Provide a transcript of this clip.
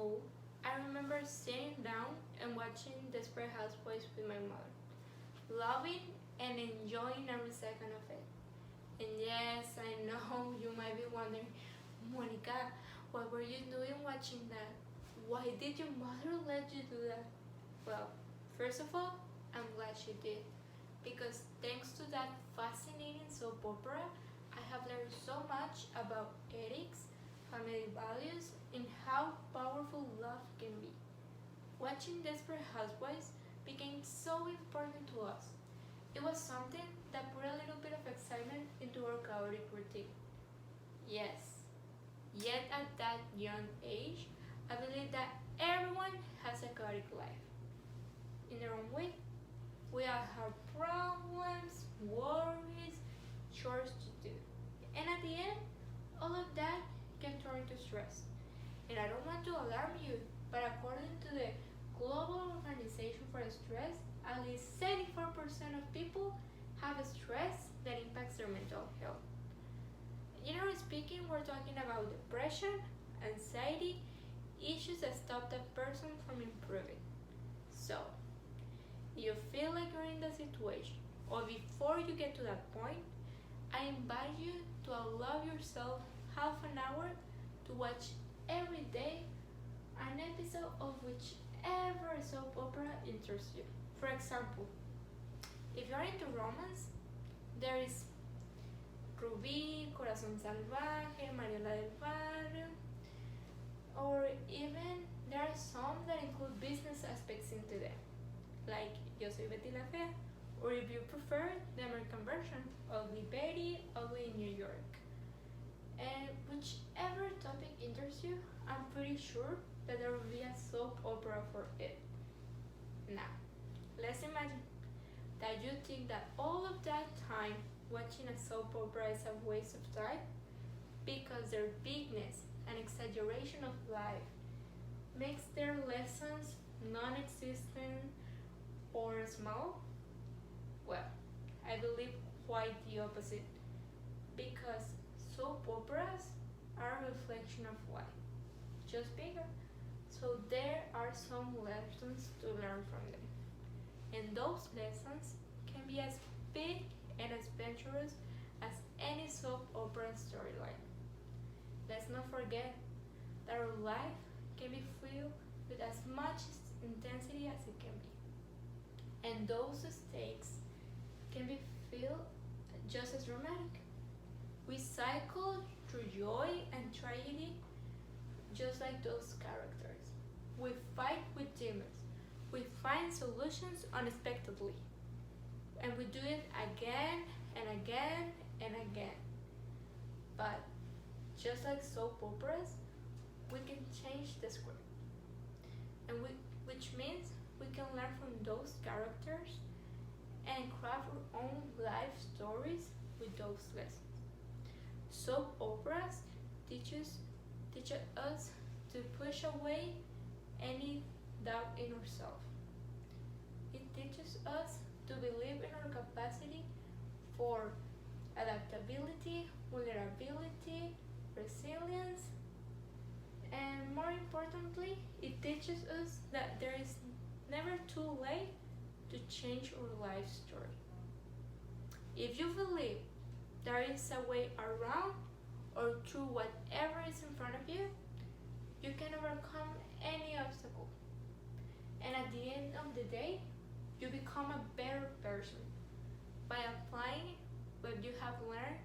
old, I remember sitting down and watching Desperate Housewives with my mother, loving and enjoying every second of it. And yes, I know you might be wondering, Monica, what were you doing watching that? Why did your mother let you do that? Well, first of all, I'm glad she did, because thanks to that fascinating soap opera, I have learned so much about ethics, family values, and how powerful love can be. Watching Desperate Housewives became so important to us. It was something that put a little bit of excitement into our chaotic routine. Yes, yet at that young age, I believe that everyone has a chaotic life in their own way. We all have problems, worries, chores to do. And at the end, all of that can turn into stress. And I don't want to alarm you, but according to the Global Organization for Stress, at least 74% of people have a stress that impacts their mental health. Generally speaking, we're talking about depression, anxiety, issues that stop that person from improving. So, if you feel like you're in that situation, or before you get to that point, I invite you to allow yourself half an hour to watch every day an episode of whichever soap opera interests you. For example, if you're into romance, there is Rubí, Corazón Salvaje, Mariela del Barrio, or even there are some that include business aspects into them, like Yo Soy Betty la Fea, or if you prefer the American version, Ugly Betty, Ugly in New York. And whichever topic interests you, I'm pretty sure that there will be a soap opera for it. Now, let's imagine that you think that all of that time watching a soap opera is a waste of time because their bigness and exaggeration of life makes their lessons non-existent or small. Well, I believe quite the opposite, because soap operas are a reflection of life, just bigger. So there are some lessons to learn from them. And those lessons can be as big and as adventurous as any soap opera storyline. Let's not forget that our life can be filled with as much intensity as it can be. And those stakes can be felt just as dramatic. We cycle through joy and tragedy just like those characters. We fight with demons. We find solutions unexpectedly. And we do it again and again and again. But just like soap operas, we can change the script. Which means we can learn from those characters and craft our own life stories with those lessons. Soap operas teach us to push away any doubt in ourselves. It teaches us to believe in our capacity for adaptability, vulnerability, resilience, and more importantly, it teaches us that there is never too late to change our life story. If you believe there is a way around or through whatever is in front of you, you can overcome any obstacle. And at the end of the day, you become a better person by applying what you have learned